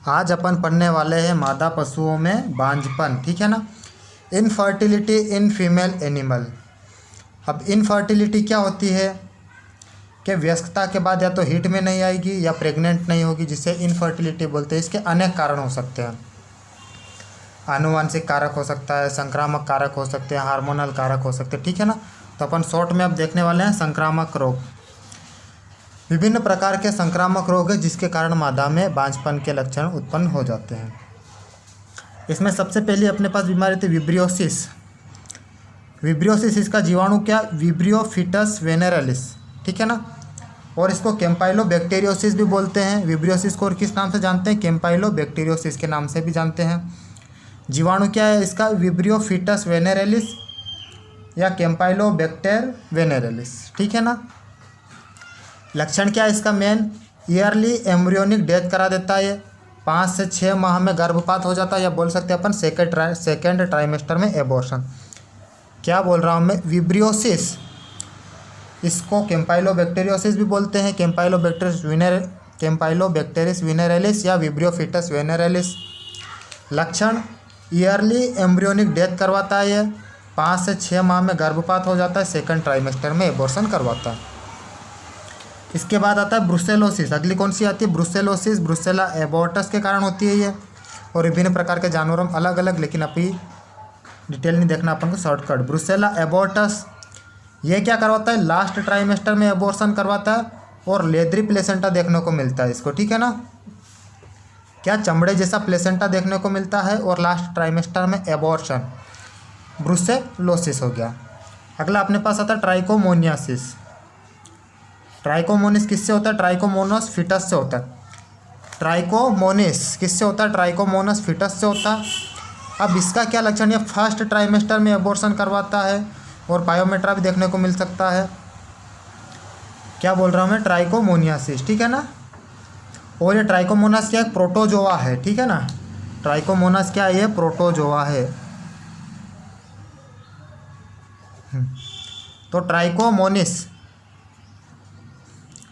आज अपन पढ़ने वाले हैं मादा पशुओं में बांझपन, ठीक है ना। Infertility in female animal. अब इनफर्टिलिटी क्या होती है कि वयस्कता के बाद या तो हीट में नहीं आएगी या प्रेग्नेंट नहीं होगी, जिसे इनफर्टिलिटी बोलते हैं। इसके अनेक कारण हो सकते हैं। आनुवंशिक कारक हो सकता है, संक्रामक कारक हो सकते हैं, हार्मोनल कारक हो सकते हैं, ठीक है ना। तो अपन शॉर्ट में अब देखने वाले हैं संक्रामक रोग। विभिन्न प्रकार के संक्रामक रोग है जिसके कारण मादा में बांझपन के लक्षण उत्पन्न हो जाते हैं। इसमें सबसे पहले अपने पास बीमारी थी विब्रियोसिस। विब्रियोसिस इसका जीवाणु क्या, विब्रियो फीटस वेनेरलिस, ठीक है ना। और इसको कैम्पाइलोबैक्टीरियोसिस भी बोलते हैं। विब्रियोसिस को और किस नाम से जानते हैं, कैम्पाइलोबैक्टीरियोसिस के नाम से भी जानते हैं। जीवाणु क्या है इसका, विब्रियो फीटस वेनेरलिस या कैम्पाइलोबैक्टर वेनेरलिस, ठीक है ना। लक्षण क्या है इसका, मेन ईयरली एम्ब्रियोनिक डेथ करा देता है। 5 से 6 माह में गर्भपात हो जाता है, या बोल सकते हैं अपन सेकेंड ट्राइमेस्टर में एबॉर्शन। क्या बोल रहा हूँ मैं, विब्रियोसिस, इसको कैम्पाइलोबैक्टीरियोसिस भी बोलते हैं, कैम्पाइलोबैक्टेरिस वेनेरलिस या विब्रियो फीटस वेनेरलिस। लक्षण ईयरली एम्ब्रियोनिक डेथ करवाता है, 5 से 6 माह में गर्भपात हो जाता है, सेकेंड ट्राइमेस्टर में एबॉर्शन करवाता है। इसके बाद आता है ब्रुसेलोसिस। अगली कौन सी आती है, ब्रुसेलोसिस। ब्रुसेला एबॉर्टस के कारण होती है ये, और विभिन्न प्रकार के जानवरों में अलग अलग, लेकिन अभी डिटेल नहीं देखना अपन को, शॉर्टकट। ब्रुसेला एबॉर्टस ये क्या करवाता है, लास्ट ट्राइमेस्टर में एबॉर्शन करवाता है, और लेदरी प्लेसेंटा देखने को मिलता है इसको, ठीक है ना। क्या चमड़े जैसा प्लेसेंटा देखने को मिलता है, और लास्ट ट्राइमेस्टर में एबॉर्शन, ब्रुसेलोसिस हो गया। अगला अपने पास आता है ट्राइकोमोनियासिस। ट्राइकोमोनिस किससे होता है, ट्राइकोमोनस फिटस से होता है। ट्राइकोमोनिस किससे होता है, ट्राइकोमोनस फिटस से होता है। अब इसका क्या लक्षण है, फर्स्ट ट्राइमेस्टर में एबॉर्शन करवाता है, और पायोमेट्रा भी देखने को मिल सकता है। क्या बोल रहा हूँ मैं, ट्राइकोमोनियासिस, ठीक है ना। और ये ट्राइकोमोनस क्या है, प्रोटोजोआ है, ठीक है ना। ट्राइकोमोनस क्या है, ये प्रोटोजोआ है। तो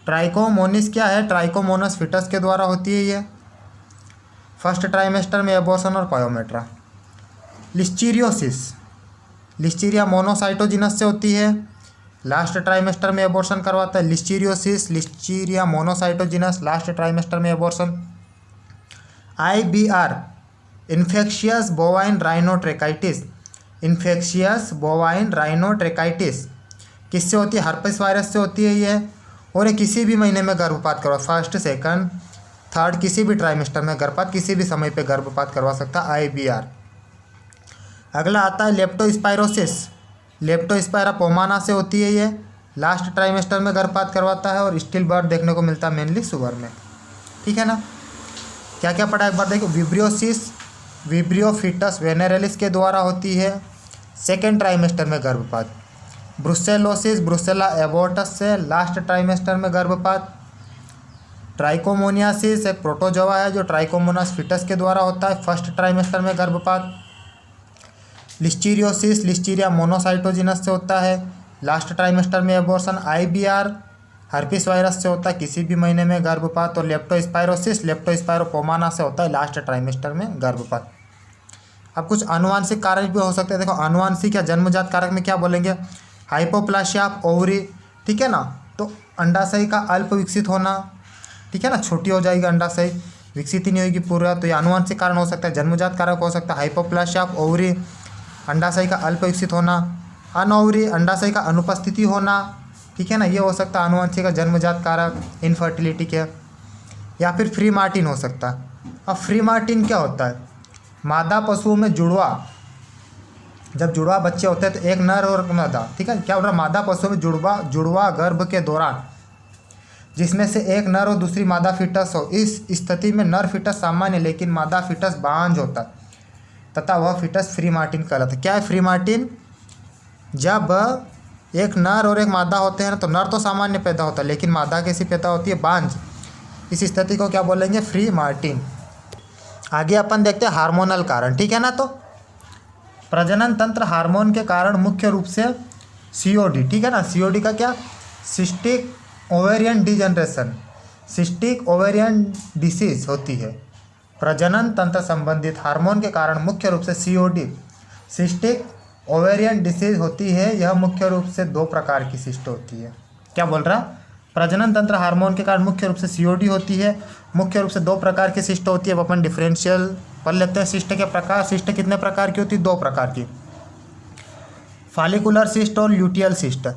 ट्राइकोमोनिस क्या है, ट्राइकोमोनस फिटस के द्वारा होती है ये, फर्स्ट ट्राइमेस्टर में एबॉर्शन और पायोमेट्रा। लिस्टीरियोसिस, लिस्टीरिया मोनोसाइटोजिनस से होती है, लास्ट ट्राइमेस्टर में एबॉर्शन करवाता है। Listeriosis, listeria monocytogenes, last trimester में abortion. IBR, infectious bovine rhinotracheitis. Infectious bovine rhinotracheitis किससे होती है, हर्पेस वायरस से होती है ये, और ये किसी भी महीने में गर्भपात करवा, फर्स्ट सेकंड थर्ड किसी भी ट्राइमेस्टर में गर्भपात, किसी भी समय पे गर्भपात करवा सकता है, IBR। अगला आता है लेप्टोस्पाइरोसिस। लेप्टोस्पाइरा पोमाना से होती है ये, लास्ट ट्राइमेस्टर में गर्भपात करवाता है, और स्टिल बर्थ देखने को मिलता है मेनली सुअर में, ठीक है ना। क्या क्या पढ़ा एक बार देखो, विब्रियोसिस विब्रियो फीटस वेनेरलिस के द्वारा होती है, सेकेंड ट्राइमेस्टर में गर्भपात। ब्रुसेलोसिस, ब्रुसेला एबॉर्टस से लास्ट ट्राइमेस्टर में गर्भपात। ट्राइकोमोनियासिस एक प्रोटोजोआ है जो ट्राइकोमोनस फिटस के द्वारा होता है, फर्स्ट ट्राइमेस्टर में गर्भपात। लिस्टीरियोसिस, लिस्टीरिया मोनोसाइटोजिनस से होता है, लास्ट ट्राइमेस्टर में एबॉर्शन। IBR हर्पिस वायरस से होता है, किसी भी महीने में गर्भपात। और लेप्टोस्पाइरोसिस, लेप्टोस्पाइरोपोमाना से होता है, लास्ट ट्राइमेस्टर में गर्भपात। अब कुछ आनुवांशिक कारक भी हो सकते हैं। देखो आनुवांशिक या जन्मजात कारक में क्या बोलेंगे, हाइपोप्लासिया ऑफ ओवरी, ठीक है ना। तो अंडाशय का अल्प विकसित होना, ठीक है ना, छोटी हो जाएगी अंडाशय, विकसित ही नहीं होगी पूरा, तो ये आनुवांशिक कारण हो सकता है। जन्मजात कारक हो सकता है हाइपोप्लासिया ऑफ ओवरी, अंडाशय का अल्प विकसित होना। अनओवरी, अंडाशय का अनुपस्थिति होना, ठीक है ना, ये हो सकता है आनुवंशिक का जन्मजात कारक इनफर्टिलिटी के। या फिर फ्री मार्टिन हो सकता है। अब फ्री मार्टिन क्या होता है, मादा पशुओं में जुड़वा, जब जुड़वा बच्चे होते हैं तो एक नर और मादा, ठीक है। क्या बोल रहा, मादा पशुओं में जुड़वा गर्भ के दौरान जिसमें से एक नर और दूसरी मादा फिटस हो, इस स्थिति में नर फिटस सामान्य लेकिन मादा फिटस बांझ होता है तथा वह फिटस फ्री मार्टिन कहलाता है। क्या है फ्री मार्टिन, जब एक नर और एक मादा होते हैं ना, तो नर तो सामान्य पैदा होता है लेकिन मादा कैसी पैदा होती है, बांझ। इस स्थिति को क्या बोलेंगे, फ्री मार्टिन। आगे अपन देखते हैं हार्मोनल कारण, ठीक है ना। तो प्रजनन तंत्र हार्मोन के कारण मुख्य रूप से COD, ठीक है ना। COD का क्या, cystic ovarian degeneration, cystic ovarian disease होती है, प्रजनन तंत्र संबंधित हार्मोन के कारण मुख्य रूप से सीओडी सिस्टिक ओवेरियन डिसीज होती है। यह मुख्य रूप से 2 प्रकार की सिस्ट होती है। क्या बोल रहा? प्रजनन तंत्र हार्मोन के कारण मुख्य रूप से सीओडी होती है। मुख्य रूप से 2 प्रकार की सिस्ट होती है। अब अपन डिफरेंशियल पढ़ लेते हैं। सिस्ट के प्रकार। सिस्ट कितने प्रकार की होती है? 2 प्रकार की, फॉलिकुलर सिस्ट और ल्यूटियल सिस्ट।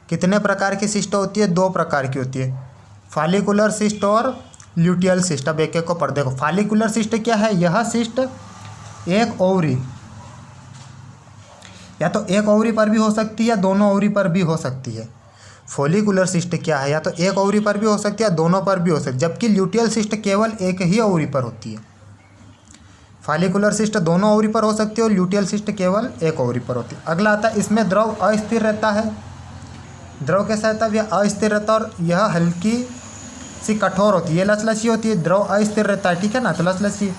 कितने प्रकार की सिस्ट होती है? 2 प्रकार की होती है, फॉलिकुलर सिस्ट और ल्यूटियल सिस्ट। अब एक एक को पढ़ देखो। फॉलिकुलर सिस्ट क्या है? यह सिस्ट एक ओवरी, या तो एक ओवरी पर भी हो सकती है या दोनों ओवरी पर भी हो सकती है। फॉलिकुलर सिस्ट क्या है? या तो एक ओवरी पर भी हो सकती है या दोनों पर भी हो सकती है, जबकि ल्यूटियल सिस्ट केवल एक ही ओवरी पर होती है। फॉलिकुलर सिस्ट दोनों ओवरी पर हो सकती है और ल्यूटियल सिस्ट केवल एक ओवरी पर होती है। अगला आता है, इसमें द्रव अस्थिर रहता है। द्रव कैसा रहता है? यह अस्थिर रहता है और यह हल्की सी कठोर होती है। ये लचलची होती है, द्रव अस्थिर रहता है, ठीक है ना, तो लचलची।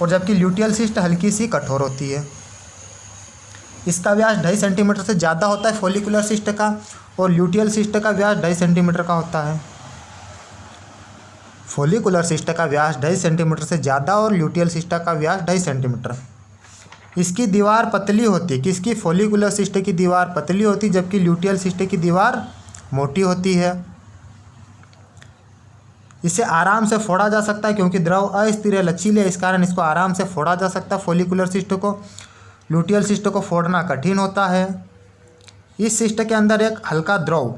और जबकि ल्यूटियल सिस्ट हल्की सी कठोर होती है। इसका व्यास 2.5 सेंटीमीटर से ज़्यादा होता है फॉलिकुलर सिस्ट का, और ल्यूटियल सिस्ट का व्यास 2.5 सेंटीमीटर का होता है। फॉलिकुलर सिस्ट का व्यास 2.5 सेंटीमीटर से ज़्यादा और ल्यूटियल सिस्ट का व्यास 2.5 सेंटीमीटर। इसकी दीवार पतली होती है। किसकी? फॉलिकुलर सिस्ट की दीवार पतली होती है, जबकि ल्यूटियल सिस्ट की दीवार मोटी होती है। इसे आराम से फोड़ा जा सकता है क्योंकि द्रव अस्थिर है, लचीले है, इस कारण इसको आराम से फोड़ा जा सकता है फॉलिकुलर सिस्ट को। ल्यूटियल सिस्ट को फोड़ना कठिन होता है। इस सिस्ट के अंदर एक हल्का द्रव,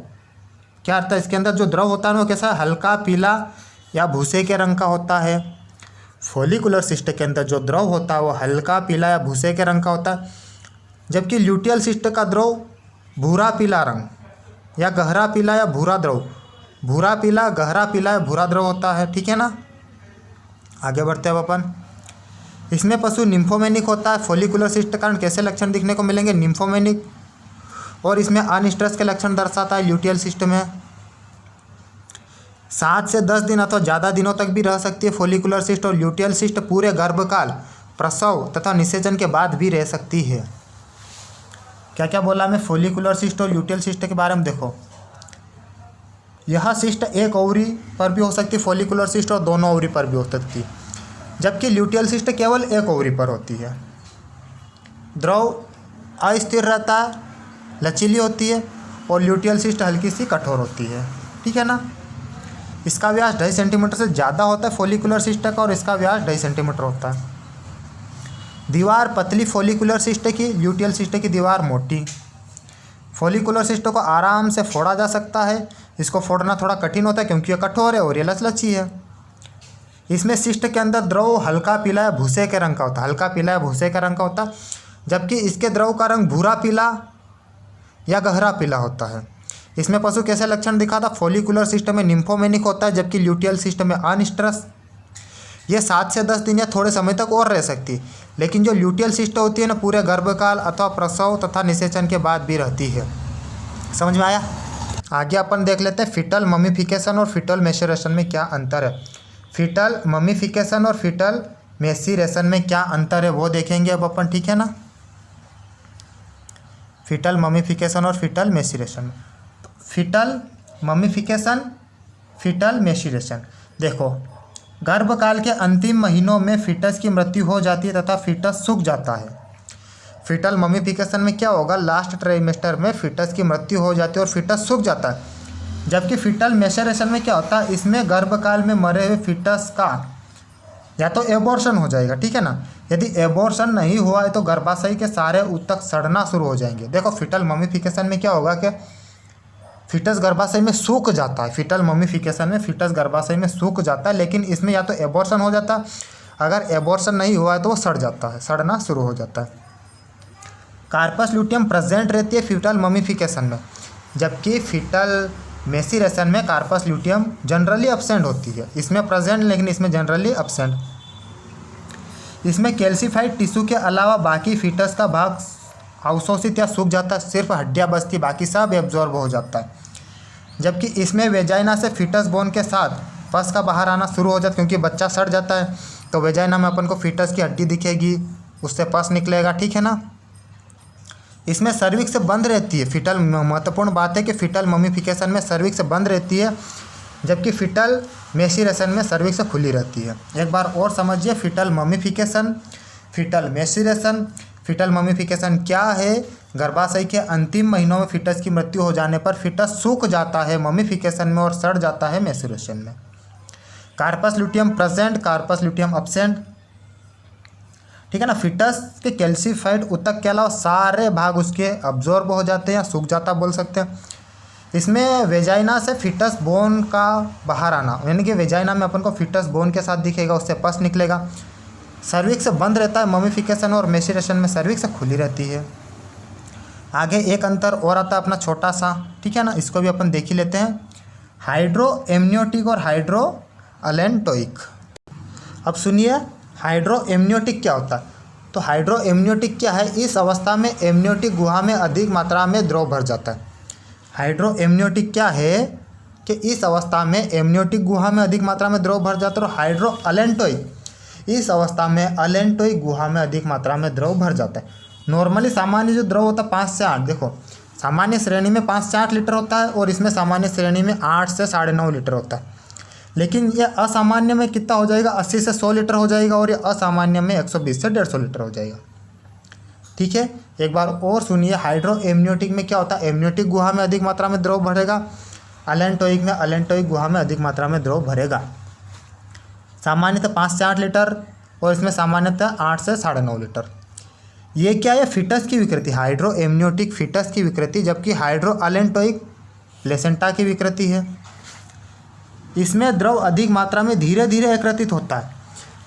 क्या अर्थ है? इसके अंदर जो द्रव होता है वो कैसा? हल्का पीला या भूसे के रंग का होता है। फॉलिकुलर सिस्ट के अंदर जो द्रव होता है वो हल्का पीला या भूसे के रंग का होता है, जबकि ल्यूटियल सिस्ट का द्रव भूरा पीला रंग या गहरा पीला या भूरा द्रव, भूरा पीला, गहरा पीला या भूरा द्रव होता है, ठीक है ना। आगे बढ़ते हैं अब अपन। इसमें पशु निम्फोमेनिक होता है। फॉलिकुलर सिस्ट के कारण कैसे लक्षण दिखने को मिलेंगे? निम्फोमेनिक। और इसमें अनस्ट्रेस के लक्षण दर्शाता है ल्यूटियल सिस्ट में। 7 से 10 दिन अथवा ज़्यादा दिनों तक भी रह सकती है फॉलिकुलर सिस्ट, और ल्यूटियल सिस्ट पूरे गर्भकाल, प्रसव तथा निषेचन के बाद भी रह सकती है। क्या क्या बोला मैं फॉलिकुलर सिस्ट और ल्यूटियल सिस्ट के बारे में? देखो, यह सिस्ट एक ओवरी पर भी हो सकती है फॉलिकुलर सिस्ट, और दोनों ओवरी पर भी हो सकती है, जबकि ल्यूटियल सिस्ट केवल एक ओवरी पर होती है। द्रव अस्थिर रहता है, लचीली होती है, और ल्यूटियल सिस्ट हल्की सी कठोर होती है, ठीक है ना। इसका व्यास 2.5 सेंटीमीटर से ज़्यादा होता है फॉलिकुलर सिस्ट का, और इसका व्यास 2.5 सेंटीमीटर होता है। दीवार पतली फॉलिकुलर सिस्ट की, ल्यूटियल सिस्ट की दीवार मोटी। फॉलिकुलर सिस्ट को आराम से फोड़ा जा सकता है। इसको फोड़ना थोड़ा कठिन होता है क्योंकि ये कठोर है और ये लचलची है। इसमें सिस्ट के अंदर द्रव हल्का पीला या भूसे के रंग का होता है, हल्का पीला या भूसे के रंग का होता है, जबकि इसके द्रव का रंग भूरा पीला या गहरा पीला होता है। इसमें पशु कैसे लक्षण दिखाता? फॉलिकुलर सिस्ट में निम्फोमेनिक होता है, जबकि ल्यूटियल सिस्ट में अनस्ट्रस। ये 7 से 10 दिन या थोड़े समय तक और रह सकती है, लेकिन जो ल्यूटियल सिस्ट होती है ना, पूरे गर्भकाल अथवा प्रसव तथा निषेचन के बाद भी रहती है। समझ में आया? आगे अपन देख लेते हैं फीटल ममीफिकेशन और फीटल मैच्योरेशन में क्या अंतर है। फीटल ममीफिकेशन और फीटल मैच्योरेशन में क्या अंतर है वो देखेंगे अब अपन, ठीक है ना। फीटल ममीफिकेशन और fetal maturation. Fetal mummification, fetal maturation. देखो, गर्भकाल के अंतिम महीनों में फीटस की मृत्यु हो जाती है तथा फीटस सूख जाता है। फीटल ममीफिकेशन में क्या होगा? लास्ट ट्राइमेस्टर में फीटस की मृत्यु हो जाती है और फीटस सूख जाता है। जबकि फीटल मैच्योरेशन में क्या होता है? इसमें गर्भकाल में मरे हुए फीटस का या तो एबॉर्शन हो जाएगा, ठीक है ना। यदि एबॉर्शन नहीं हुआ है तो गर्भाशय के सारे ऊतक सड़ना शुरू हो जाएंगे। देखो, फीटल ममीफिकेशन में क्या होगा कि फीटस गर्भाशय में सूख जाता है। फीटल ममीफिकेशन में फीटस गर्भाशय में सूख जाता है, लेकिन इसमें या तो एबॉर्शन हो जाता है, अगर एबॉर्शन नहीं हुआ है तो वो सड़ जाता है, सड़ना शुरू हो जाता है। कार्पस ल्यूटियम प्रेजेंट रहती है फीटल ममीफिकेशन में, जबकि फीटल मैच्योरेशन में कार्पस ल्यूटियम जनरली एब्सेंट होती है। इसमें प्रेजेंट, लेकिन इसमें जनरली एब्सेंट। इसमें कैल्सिफाइड टिश्यू के अलावा बाकी फीटस का भाग अवशोषित या सूख जाता है, सिर्फ हड्डियाँ बचती, बाकी सब एब्जॉर्ब हो जाता है। जबकि इसमें वेजाइना से फीटस बोन के साथ पस का बाहर आना शुरू हो जाता है, क्योंकि बच्चा सड़ जाता है तो वेजाइना में अपन को फीटस की हड्डी दिखेगी, उससे पस निकलेगा, ठीक है ना। इसमें सर्विक्स बंद रहती है। फीटल महत्वपूर्ण बात है कि फीटल ममीफिकेशन में सर्विक्स बंद रहती है, जबकि फीटल मैच्योरेशन में सर्विक्स खुली रहती है। एक बार और समझिए fetal mummification, fetal maturation. Fetal mummification क्या है? गर्भाशय के अंतिम महीनों में फीटस की मृत्यु हो जाने पर फीटस सूख जाता है ममीफिकेशन में और सड़ जाता है मैच्योरेशन में। Corpus luteum present, corpus luteum absent, ठीक है ना। फीटस के कैल्सीफाइड ऊतक के अलावा सारे भाग उसके अब्जॉर्ब हो जाते हैं या सूख जाता बोल सकते हैं। इसमें वेजाइना से फीटस बोन का बाहर आना, यानी कि वेजाइना में अपन को फीटस बोन के साथ दिखेगा, उससे पस निकलेगा। सर्विक्स बंद रहता है ममीफिकेशन और मैच्योरेशन में सर्विक्स खुली रहती है। आगे एक अंतर और आता है अपना छोटा सा, ठीक है ना, इसको भी अपन देख ही लेते हैं। हाइड्रो एमनियोटिक और हाइड्रो अलेंटोइक। अब सुनिए हाइड्रो एमनियोटिक क्या होता है। तो हाइड्रो एमनियोटिक क्या है? इस अवस्था में एमनियोटिक गुहा में अधिक मात्रा में द्रव भर जाता है। हाइड्रो एमनियोटिक क्या है कि इस अवस्था में एमनियोटिक गुहा में अधिक मात्रा में द्रव भर जाता है। और हाइड्रो अलेंटोइक, इस अवस्था में अलेंटोइक गुहा में अधिक मात्रा में द्रव भर जाता है। नॉर्मली सामान्य जो द्रव होता है 5 से 8, देखो सामान्य श्रेणी में 5 से 8 लीटर होता है और इसमें सामान्य श्रेणी में 8 से 9.5 लीटर होता है। लेकिन ये असामान्य में कितना हो जाएगा? 80 से 100 लीटर हो जाएगा और ये असामान्य में 120 से 150 लीटर हो जाएगा। ठीक है, एक बार और सुनिए हाइड्रो एमनियोटिक में क्या होता है? एमनियोटिक गुहा में अधिक मात्रा में द्रव भरेगा, अलेंटोइक में अलेंटोइक गुहा में अधिक मात्रा में द्रव भरेगा। सामान्यतः 5 से 8 लीटर और इसमें सामान्यतः 8 से 9.5 लीटर। ये क्या है? फीटस की विकृति, हाइड्रो एमनियोटिक फीटस की विकृति, जबकि हाइड्रो अलेंटोइक प्लेसेंटा की विकृति है। इसमें द्रव अधिक मात्रा में धीरे धीरे एकत्रित होता है।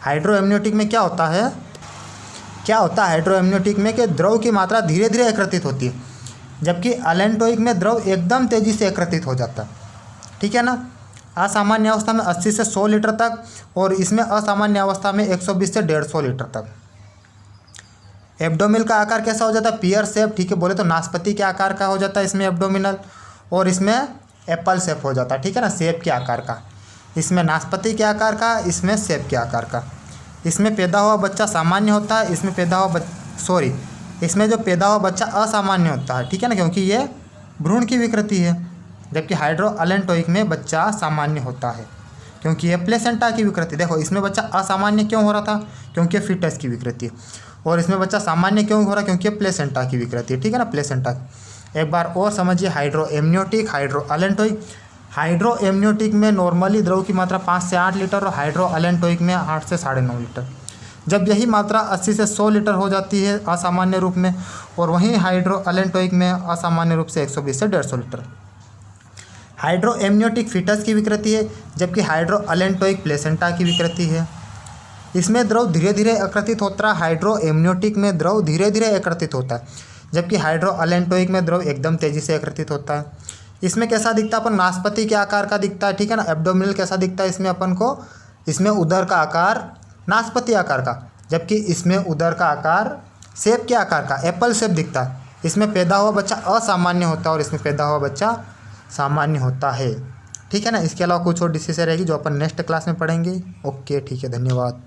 हाइड्रो एमनियोटिक में क्या होता है? हाइड्रो एमनियोटिक में कि द्रव की मात्रा धीरे धीरे एकत्रित होती है, जबकि अलेंटोइक में द्रव एकदम तेज़ी से एकत्रित हो जाता है। ठीक है ना। असामान्य अवस्था में 80 से 100 लीटर तक और इसमें असामान्य अवस्था में 120 से 150 लीटर तक। एब्डोमिनल का आकार कैसा हो जाता है? पियर शेप, ठीक है, बोले तो नाशपाती के आकार का हो जाता है इसमें एब्डोमिनल, और इसमें एप्पल शेप हो जाता है, ठीक है ना, सेब के आकार का। इसमें नाशपाती के आकार का, इसमें सेब के आकार का। इसमें पैदा हुआ बच्चा सामान्य होता है, इसमें इसमें जो पैदा हुआ बच्चा असामान्य होता है, ठीक है ना, क्योंकि ये भ्रूण की विकृति है। जबकि हाइड्रो अलेंटोइक में बच्चा सामान्य होता है क्योंकि ये प्लेसेंटा की विकृति। देखो इसमें बच्चा असामान्य क्यों हो रहा था? क्योंकि फीटस की विकृति है। और इसमें बच्चा सामान्य क्यों हो रहा है? क्योंकि प्लेसेंटा की विकृति है, ठीक है ना, प्लेसेंटा। एक बार और समझिए hydro amniotic, hydro allantoic. Hydro amniotic में नॉर्मली द्रव की मात्रा 5 से 8 लीटर और हाइड्रो अलेंटोइक में 8 से 9.5 लीटर। जब यही मात्रा 80 से 100 लीटर हो जाती है असामान्य रूप में, और वहीं हाइड्रो अलेंटोइक में असामान्य रूप से 120 से 150 लीटर। हाइड्रो एमनियोटिक फीटस की विकृति है, जबकि हाइड्रो अलेंटोइक प्लेसेंटा की विकृति है। इसमें द्रव धीरे धीरे एकत्रित होता है, हाइड्रो एमनियोटिक में द्रव धीरे धीरे एकत्रित होता है, जबकि हाइड्रो अलेंटोइक में द्रव एकदम तेज़ी से एकत्रित होता है। इसमें कैसा दिखता है? अपन नाशपाती के आकार का दिखता है, ठीक है ना। एब्डोमिनल कैसा दिखता है इसमें अपन को? इसमें उदर का आकार नाशपाती आकार का, जबकि इसमें उदर का आकार सेब के आकार का, एप्पल शेप दिखता है। इसमें पैदा हुआ बच्चा असामान्य होता है और इसमें पैदा हुआ बच्चा सामान्य होता है, ठीक है ना। इसके अलावा कुछ और डिसीज़ रहेगी जो अपन नेक्स्ट क्लास में पढ़ेंगे। ओके, ठीक है, धन्यवाद।